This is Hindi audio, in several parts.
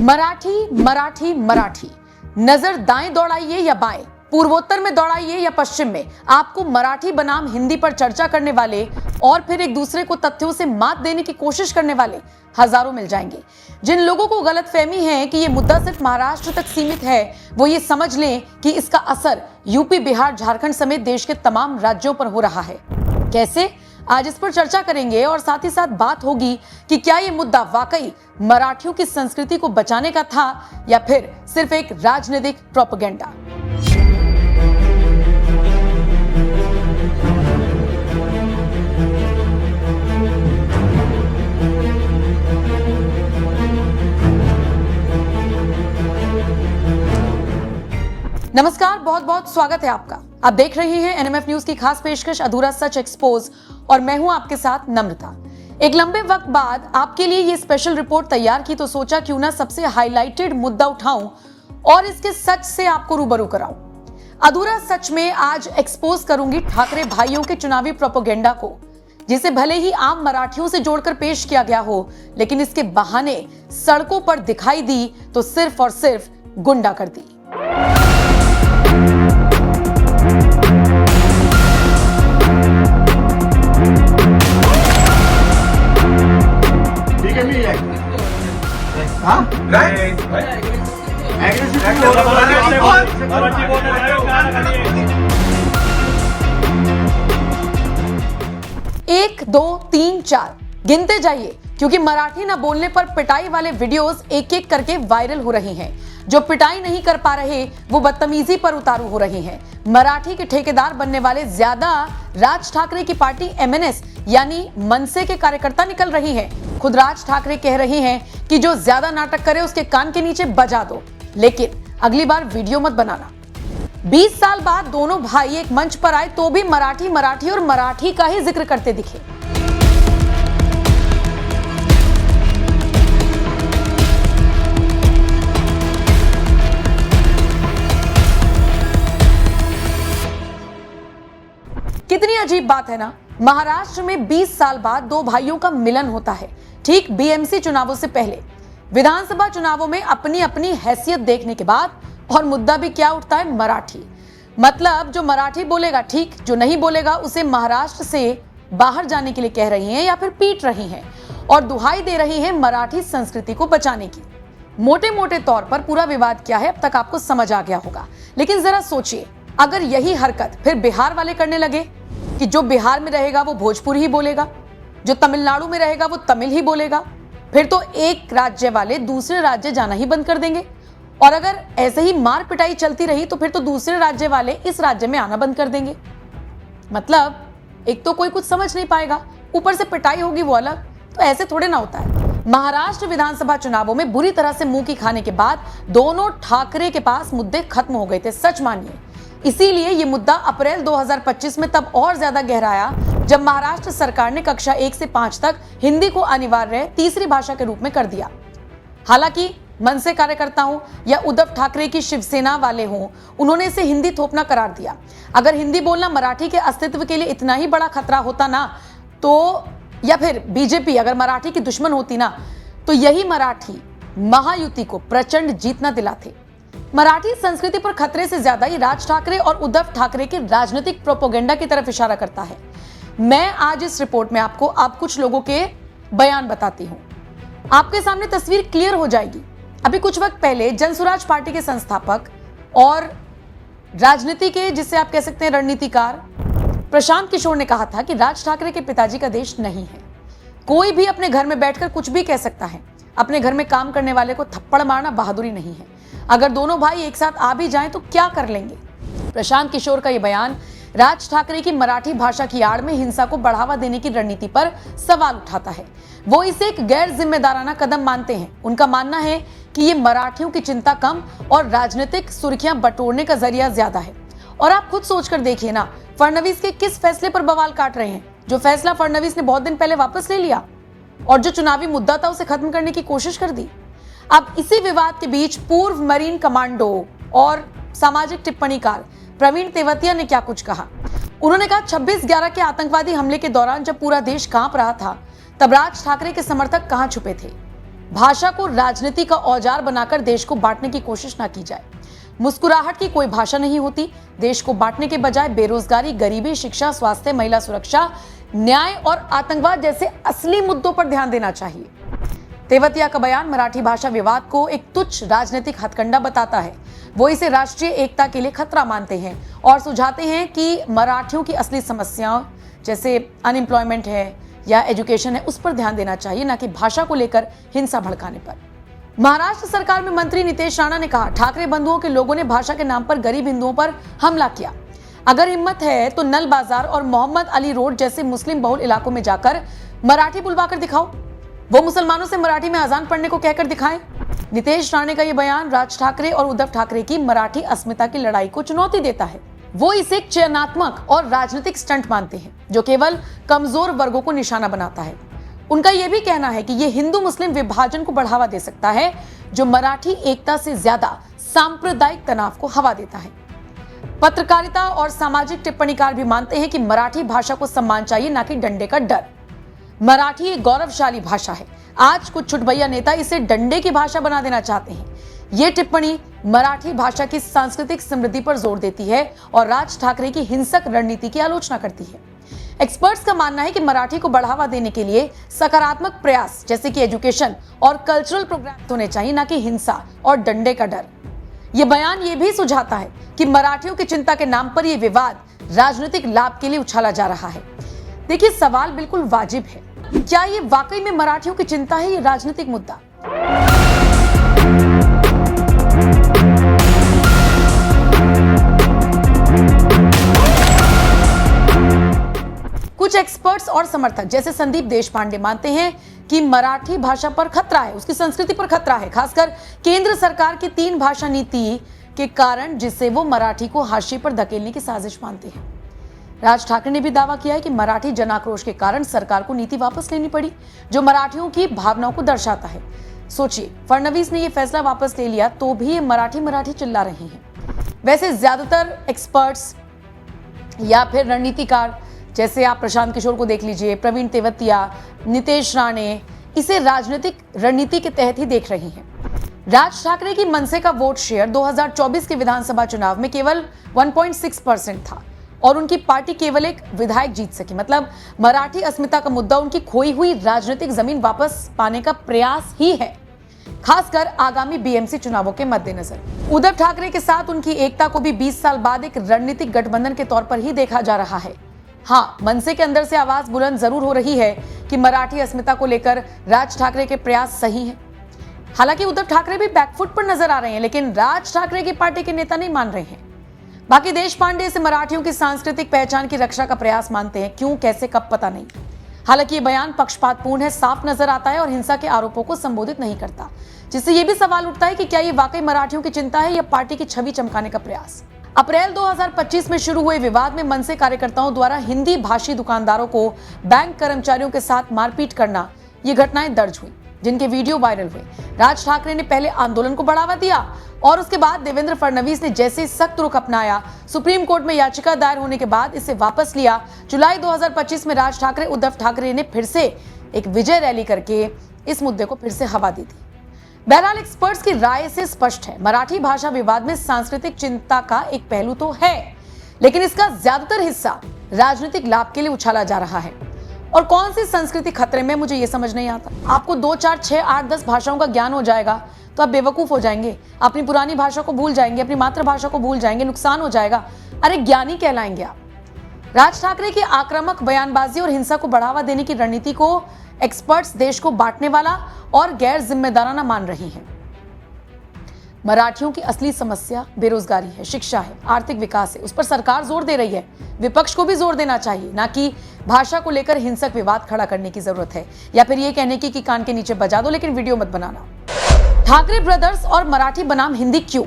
मराठी मराठी मराठी, नजर दाएं दौड़ाइए या बाएं, पूर्वोत्तर में दौड़ाइए या पश्चिम में, आपको मराठी बनाम हिंदी पर चर्चा करने वाले और फिर एक दूसरे को तथ्यों से मात देने की कोशिश करने वाले हजारों मिल जाएंगे। जिन लोगों को गलतफहमी है कि ये मुद्दा सिर्फ महाराष्ट्र तक सीमित है, वो ये समझ लें कि इसका असर यूपी, बिहार, झारखंड समेत देश के तमाम राज्यों पर हो रहा है। कैसे? आज इस पर चर्चा करेंगे और साथ ही साथ बात होगी कि क्या ये मुद्दा वाकई मराठियों की संस्कृति को बचाने का था या फिर सिर्फ एक राजनीतिक प्रोपेगेंडा। नमस्कार, बहुत बहुत स्वागत है आपका। आप देख रहे हैं एनएमएफ न्यूज की खास पेशकश अधूरा सच एक्सपोज और मैं हूं आपके साथ नम्रता। एक लंबे वक्त बाद आपके लिए ये स्पेशल रिपोर्ट तैयार की तो सोचा क्यों ना सबसे हाईलाइटेड मुद्दा उठाऊं और इसके सच से आपको रूबरू कराऊं। अधूरा सच में आज एक्सपोज करूंगी ठाकरे भाइयों के चुनावी प्रोपेगेंडा को, जिसे भले ही आम मराठियों से जोड़कर पेश किया गया हो, लेकिन इसके बहाने सड़कों पर दिखाई दी तो सिर्फ और सिर्फ गुंडागर्दी। एक, दो, तीन, चार गिनते जाइए, क्योंकि मराठी न बोलने पर पिटाई वाले वीडियोस एक एक करके वायरल हो रही हैं। जो पिटाई नहीं कर पा रहे वो बदतमीजी पर उतारू हो रहे हैं। मराठी के ठेकेदार बनने वाले ज्यादा राज ठाकरे की पार्टी एमएनएस यानी मनसे के कार्यकर्ता निकल रही हैं। खुद राज ठाकरे कह रहे हैं कि जो ज्यादा नाटक करे उसके कान के नीचे बजा दो, लेकिन अगली बार वीडियो मत बनाना। 20 साल बाद दोनों भाई एक मंच पर आए तो भी मराठी मराठी और मराठी का ही जिक्र करते दिखे। कितनी अजीब बात है ना। महाराष्ट्र में 20 साल बाद दो भाइयों का मिलन होता है, ठीक बीएमसी चुनावों से पहले। विधानसभा चुनावों में अपनी अपनी हैसियत देखने के बाद और मुद्दा भी क्या उठता है, मराठी। मतलब जो मराठी बोलेगा ठीक, जो नहीं बोलेगा उसे महाराष्ट्र से बाहर जाने के लिए कह रही हैं या फिर पीट रही हैं और दुहाई दे रही हैं मराठी संस्कृति को बचाने की। मोटे मोटे तौर पर पूरा विवाद क्या है अब तक आपको समझ आ गया होगा, लेकिन जरा सोचिए, अगर यही हरकत फिर बिहार वाले करने लगे कि जो बिहार में रहेगा वो भोजपुरी ही बोलेगा, जो तमिलनाडु में रहेगा वो तमिल ही बोलेगा, फिर तो एक राज्य वाले दूसरे राज्य जाना ही बंद कर देंगे। और अगर ऐसे ही मार पिटाई चलती रही तो फिर तो दूसरे राज्य वाले इस राज्य में आना बंद कर देंगे। मतलब एक तो कोई कुछ समझ नहीं पाएगा, ऊपर से पिटाई होगी वो अलग। तो ऐसे थोड़े ना होता है। महाराष्ट्र विधानसभा चुनावों में बुरी तरह से मुंह की खाने के बाद दोनों ठाकरे के पास मुद्दे खत्म हो गए थे, सच मानिए। इसीलिए ये मुद्दा अप्रैल 2025 में तब और ज्यादा गहराया जब महाराष्ट्र सरकार ने कक्षा 1 से 5 तक हिंदी को अनिवार्य तीसरी भाषा के रूप में कर दिया। हालांकि मनसे कार्यकर्ता हो या उद्धव ठाकरे की शिवसेना वाले हों, उन्होंने इसे हिंदी थोपना करार दिया। अगर हिंदी बोलना मराठी के अस्तित्व के लिए इतना ही बड़ा खतरा होता ना, तो या फिर बीजेपी अगर मराठी की दुश्मन होती ना, तो यही मराठी महायुति को प्रचंड जीत न दिलाते। मराठी संस्कृति पर खतरे से ज्यादा ही राज ठाकरे और उद्धव ठाकरे के राजनीतिक प्रोपेगेंडा की तरफ इशारा करता है। मैं आज इस रिपोर्ट में आपको कुछ लोगों के बयान बताती हूं। आपके सामने तस्वीर क्लियर हो जाएगी। अभी कुछ वक्त पहले जनसुराज पार्टी के संस्थापक और राजनीति के, जिसे आप कह सकते हैं रणनीतिकार, प्रशांत किशोर ने कहा था कि राज ठाकरे के पिताजी का देश नहीं है। कोई भी अपने घर में बैठकर कुछ भी कह सकता है। अपने घर में काम करने वाले को थप्पड़ मारना बहादुरी नहीं है। अगर दोनों भाई एक साथ आ भी जाएं तो क्या कर लेंगे। प्रशांत किशोर का यह बयान राज ठाकरे की मराठी भाषा की आड़ में हिंसा को बढ़ावा देने की रणनीति पर सवाल उठाता है। वो इसे एक गैर जिम्मेदाराना कदम मानते हैं। उनका मानना है कि ये मराठियों की चिंता कम और राजनीतिक सुर्खियां बटोरने का जरिया ज्यादा है। और आप खुद सोचकर देखिए ना, फडणवीस के किस फैसले पर बवाल काट रहे हैं, जो फैसला फडणवीस ने बहुत दिन पहले वापस ले लिया और जो चुनावी मुद्दा था उसे खत्म करने की कोशिश कर दी। अब इसी विवाद के बीच पूर्व मरीन कमांडो और सामाजिक टिप्पणीकार प्रवीण तेवतिया ने क्या कुछ कहा। उन्होंने कहा 26/11 के आतंकवादी हमले के दौरान जब पूरा देश कांप रहा था, तब राज ठाकरे के समर्थक कहां छुपे थे। भाषा को राजनीति का औजार बनाकर देश को बांटने की कोशिश ना की जाए। मुस्कुराहट की कोई भाषा नहीं होती। देश को बांटने के बजाय बेरोजगारी, गरीबी, शिक्षा, स्वास्थ्य, महिला सुरक्षा, न्याय और आतंकवाद जैसे असली मुद्दों पर ध्यान देना चाहिए। तेवतिया का बयान मराठी भाषा विवाद को एक तुच्छ राजनीतिक हथकंडा बताता है। वो इसे राष्ट्रीय एकता के लिए खतरा मानते हैं और सुझाते हैं कि मराठियों की असली समस्याओं जैसे अनएम्प्लॉयमेंट है या एजुकेशन है, उस पर ध्यान देना चाहिए, ना कि भाषा को लेकर हिंसा भड़काने पर। महाराष्ट्र सरकार में मंत्री नितेश राणा ने कहा, ठाकरे बंधुओं के लोगों ने भाषा के नाम पर गरीब हिंदुओं पर हमला किया। अगर हिम्मत है तो नल बाजार और मोहम्मद अली रोड जैसे मुस्लिम बहुल इलाकों में जाकर मराठी बुलवाकर दिखाओ। वो मुसलमानों से मराठी में अजान पढ़ने को कहकर दिखाएं। नितेश राणे का यह बयान राज ठाकरे और उद्धव ठाकरे की मराठी अस्मिता की लड़ाई को चुनौती देता है। वो इसे एक चयनात्मक और राजनीतिक स्टंट मानते हैं जो केवल कमजोर वर्गों को निशाना बनाता है। उनका यह भी कहना है कि यह हिंदू मुस्लिम विभाजन को बढ़ावा दे सकता है, जो मराठी एकता से ज्यादा सांप्रदायिक तनाव को हवा देता है। पत्रकारिता और सामाजिक टिप्पणीकार भी मानते हैं कि मराठी भाषा को सम्मान चाहिए, ना कि डंडे का डर। मराठी एक गौरवशाली भाषा है। आज कुछ छुटभैया नेता इसे डंडे की भाषा बना देना चाहते हैं। ये टिप्पणी मराठी भाषा की सांस्कृतिक समृद्धि पर जोर देती है और राज ठाकरे की हिंसक रणनीति की आलोचना करती है। एक्सपर्ट्स का मानना है कि मराठी को बढ़ावा देने के लिए सकारात्मक प्रयास जैसे कि एजुकेशन और कल्चरल प्रोग्राम होने चाहिए, ना कि हिंसा और डंडे का डर। यह बयान ये भी सुझाता है कि मराठियों की चिंता के नाम पर यह विवाद राजनीतिक लाभ के लिए उछाला जा रहा है। देखिए, सवाल बिल्कुल वाजिब है, क्या ये वाकई में मराठियों की चिंता है, ये राजनीतिक मुद्दा? कुछ एक्सपर्ट्स और समर्थक जैसे संदीप देशपांडे मानते हैं कि मराठी भाषा पर खतरा है, उसकी संस्कृति पर खतरा है, खासकर केंद्र सरकार की 3 भाषा नीति के कारण, जिससे वो मराठी को हाशिए पर धकेलने की साजिश मानते हैं। राज ठाकरे ने भी दावा किया है कि मराठी जनाक्रोश के कारण सरकार को नीति वापस लेनी पड़ी, जो मराठियों की भावनाओं को दर्शाता है। सोचिए, फडणवीस ने यह फैसला वापस ले लिया तो भी ये मराठी मराठी चिल्ला रहे हैं। वैसे ज्यादातर एक्सपर्ट्स या फिर रणनीतिकार, जैसे आप प्रशांत किशोर को देख लीजिए, प्रवीण तेवतिया, नितेश राणे, इसे राजनीतिक रणनीति के तहत ही देख रहे हैं। राज ठाकरे की मनसे का वोट शेयर 2024 के विधानसभा चुनाव में केवल 1.6% था और उनकी पार्टी केवल एक विधायक जीत सकी। मतलब मराठी अस्मिता का मुद्दा उनकी खोई हुई राजनीतिक जमीन वापस पाने का प्रयास ही है, खासकर आगामी बीएमसी चुनावों के मद्देनजर। उद्धव ठाकरे के साथ उनकी एकता को भी 20 साल बाद एक रणनीतिक गठबंधन के तौर पर ही देखा जा रहा है। हाँ, मनसे के अंदर से आवाज बुलंद जरूर हो रही है कि मराठी अस्मिता को लेकर राज ठाकरे के प्रयास सही हैं। हालांकि उद्धव ठाकरे भी बैकफुट पर नजर आ रहे हैं, लेकिन राज ठाकरे की पार्टी के नेता नहीं मान रहे हैं। बाकी देशपांडे इसे मराठियों की सांस्कृतिक पहचान की रक्षा का प्रयास मानते हैं, क्यों, कैसे, कब, पता नहीं। हालांकि ये बयान पक्षपातपूर्ण है, साफ नजर आता है और हिंसा के आरोपों को संबोधित नहीं करता, जिससे ये भी सवाल उठता है कि क्या ये वाकई मराठियों की चिंता है या पार्टी की छवि चमकाने का प्रयास। अप्रैल 2025 में शुरू हुए विवाद में मनसे कार्यकर्ताओं द्वारा हिंदी भाषी दुकानदारों को बैंक कर्मचारियों के साथ मारपीट करना, ये घटनाएं दर्ज हुई, जिनके वीडियो वायरल हुए। राज ठाकरे ने पहले आंदोलन को बढ़ावा दिया और उसके बाद देवेंद्र फडणवीस ने जैसे सख्त रुख अपनाया, सुप्रीम कोर्ट में याचिका दायर होने के बाद इसे वापस लिया। जुलाई 2025 में राज ठाकरे उद्धव ठाकरे ने फिर से एक विजय रैली करके इस मुद्दे को फिर से हवा दी थी। बहरहाल एक्सपर्ट्स की राय से स्पष्ट है, मराठी भाषा विवाद में सांस्कृतिक चिंता का एक पहलू तो है, लेकिन इसका ज्यादातर हिस्सा राजनीतिक लाभ के लिए उछाला जा रहा है। और कौन सी संस्कृति खतरे में, मुझे यह समझ नहीं आता। आपको 2, 4, 6, 8, 10 भाषाओं का ज्ञान हो जाएगा तो आप बेवकूफ हो जाएंगे, अपनी पुरानी भाषा को भूल जाएंगे, अपनी मातृभाषा को भूल जाएंगे, नुकसान हो जाएगा। अरे ज्ञानी कहलाएंगे आप। राज ठाकरे की आक्रामक बयानबाजी और हिंसा को बढ़ावा देने की रणनीति को एक्सपर्ट्स देश को बांटने वाला और गैर जिम्मेदाराना मान रही हैं। मराठियों की असली समस्या बेरोजगारी है, शिक्षा है, आर्थिक विकास है, उस पर सरकार जोर दे रही है। विपक्ष को भी जोर देना चाहिए, ना कि भाषा को लेकर हिंसक विवाद खड़ा करने की जरूरत है, या फिर ये कहने की कि कान के नीचे बजा दो लेकिन वीडियो मत बनाना। ठाकरे ब्रदर्स और मराठी बनाम हिंदी क्यों?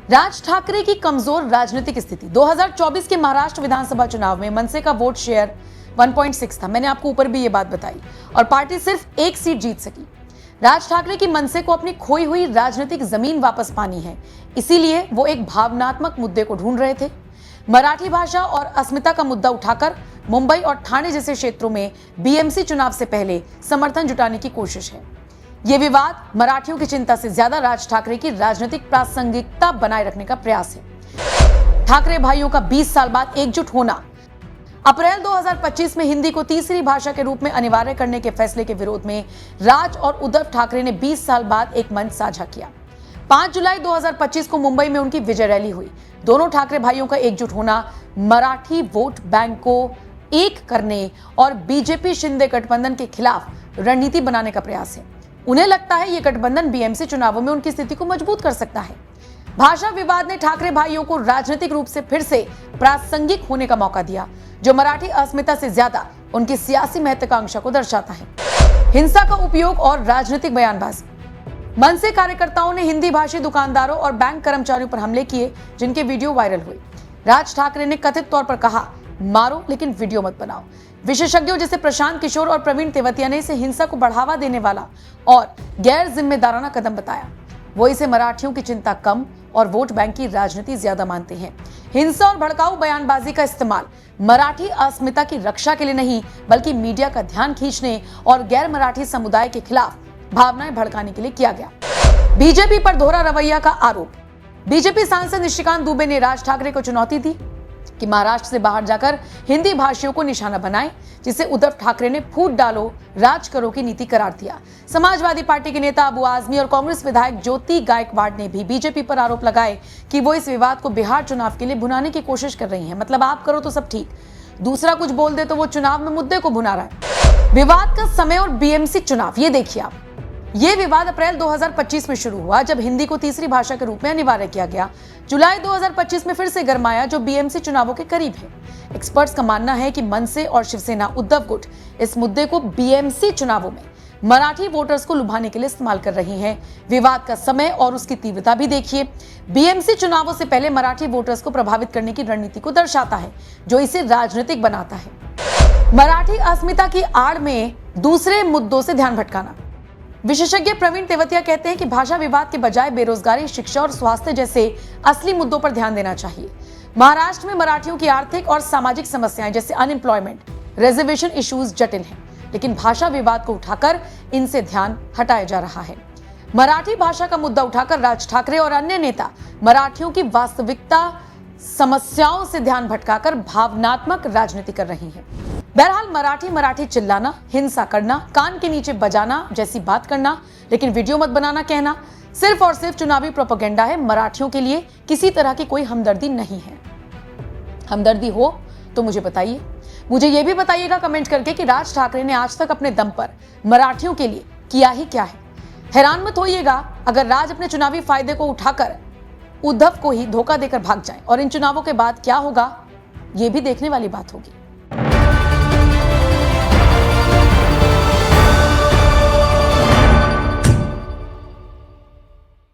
राज ठाकरे की कमजोर राजनीतिक स्थिति। 2024 के महाराष्ट्र विधानसभा चुनाव में मनसे का वोट शेयर 1.6 था, मैंने आपको ऊपर भी ये बात बताई, और पार्टी सिर्फ 1 सीट जीत सकी। राज ठाकरे की मनसे को अपनी खोई हुई राजनीतिक जमीन वापस पानी है, इसीलिए वो एक भावनात्मक मुद्दे को ढूंढ रहे थे। मराठी भाषा और अस्मिता का मुद्दा उठाकर मुंबई और ठाणे जैसे क्षेत्रों में बीएमसी चुनाव से पहले समर्थन जुटाने की कोशिश है। ये विवाद मराठियों की चिंता से ज्यादा राज ठाकरे की राजनीतिक प्रासंगिकता बनाए रखने का प्रयास है। ठाकरे भाइयों का 20 साल बाद एकजुट होना। अप्रैल 2025 में हिंदी को तीसरी भाषा के रूप में अनिवार्य करने के फैसले के विरोध में राज और उद्धव ठाकरे ने 20 साल बाद एक मंच साझा किया। 5 जुलाई 2025 को मुंबई में उनकी विजय रैली हुई। दोनों ठाकरे भाइयों का एकजुट होना मराठी वोट बैंक को एक करने और बीजेपी शिंदे गठबंधन के खिलाफ रणनीति बनाने का प्रयास है। उन्हें लगता है यह गठबंधन बीएमसी चुनावों में उनकी स्थिति को मजबूत कर सकता है। भाषा विवाद ने ठाकरे भाइयों को राजनीतिक रूप से फिर से प्रासंगिक होने का मौका दिया, जो मराठी अस्मिता से ज्यादा उनकी सियासी महत्वाकांक्षा को दर्शाता है। हिंसा का उपयोग और राजनीतिक बयानबाजी। मन से कार्यकर्ताओं ने हिंदी भाषी दुकानदारों और बैंक कर्मचारियों पर हमले किए, जिनके वीडियो वायरल हुए। राज ठाकरे ने कथित तौर पर कहा, मारो लेकिन वीडियो मत बनाओ। विशेषज्ञों जैसे प्रशांत किशोर और प्रवीण तेवतिया ने इसे हिंसा को बढ़ावा देने वाला और गैर जिम्मेदाराना कदम बताया। वो इसे मराठियों की चिंता कम और वोट बैंक की राजनीति ज्यादा मानते हैं। हिंसा और भड़काऊ बयानबाजी का इस्तेमाल मराठी अस्मिता की रक्षा के लिए नहीं, बल्कि मीडिया का ध्यान खींचने और गैर मराठी समुदाय के खिलाफ भावनाएं भड़काने के लिए किया गया। बीजेपी पर दोहरा रवैया का आरोप। बीजेपी सांसद निशिकांत दुबे ने राज ठाकरे को चुनौती दी कि महाराष्ट्र से बाहर जाकर हिंदी भाषियों को निशाना बनाए, जिसे उद्धव ठाकरे ने फूट डालो राज करो की नीति करार दिया। समाजवादी पार्टी के नेता अबू आजमी और कांग्रेस विधायक ज्योति गायकवाड़ ने भी बीजेपी पर आरोप लगाए कि वो इस विवाद को बिहार चुनाव के लिए भुनाने की कोशिश कर रही है। मतलब आप करो तो सब ठीक, दूसरा कुछ बोल दे तो वो चुनाव में मुद्दे को भुना रहा है। विवाद का समय और बीएमसी चुनाव, ये देखिए आप। ये विवाद अप्रैल 2025 में शुरू हुआ, जब हिंदी को तीसरी भाषा के रूप में अनिवार्य किया गया। जुलाई 2025 में फिर से गरमाया, जो बीएमसी चुनावों के करीब है। एक्सपर्ट्स का मानना है कि मनसे और शिवसेना उद्धव गुट इस मुद्दे को बीएमसी चुनावों में मराठी वोटर्स को लुभाने के लिए इस्तेमाल कर रही हैं। विवाद का समय और उसकी तीव्रता भी देखिए। बीएमसी चुनावों से पहले मराठी वोटर्स को प्रभावित करने की रणनीति को दर्शाता है, जो इसे राजनीतिक बनाता है। मराठी अस्मिता की आड़ में दूसरे मुद्दों से ध्यान भटकाना। विशेषज्ञ प्रवीण तेवतिया कहते हैं कि भाषा विवाद के बजाय बेरोजगारी, शिक्षा और स्वास्थ्य जैसे असली मुद्दों पर ध्यान देना चाहिए। महाराष्ट्र में मराठियों की आर्थिक और सामाजिक समस्याएं जैसे अनएम्प्लॉयमेंट, रिजर्वेशन इश्यूज जटिल हैं, लेकिन भाषा विवाद को उठाकर इनसे ध्यान हटाया जा रहा है। मराठी भाषा का मुद्दा उठाकर राज ठाकरे और अन्य नेता मराठियों की वास्तविकता समस्याओं से ध्यान भटकाकर भावनात्मक राजनीति कर रही है। बहरहाल मराठी चिल्लाना, हिंसा करना, कान के नीचे बजाना जैसी बात करना, लेकिन वीडियो मत बनाना कहना सिर्फ और सिर्फ चुनावी प्रोपेगेंडा है। मराठियों के लिए किसी तरह की कोई हमदर्दी नहीं है। हमदर्दी हो तो मुझे बताइए। मुझे यह भी बताइएगा कमेंट करके कि राज ठाकरे ने आज तक अपने दम पर मराठियों के लिए किया ही क्या है। हैरान मत होइएगा अगर राज अपने चुनावी फायदे को उठाकर उद्धव को ही धोखा देकर भाग जाए, और इन चुनावों के बाद क्या होगा, यह भी देखने वाली बात होगी।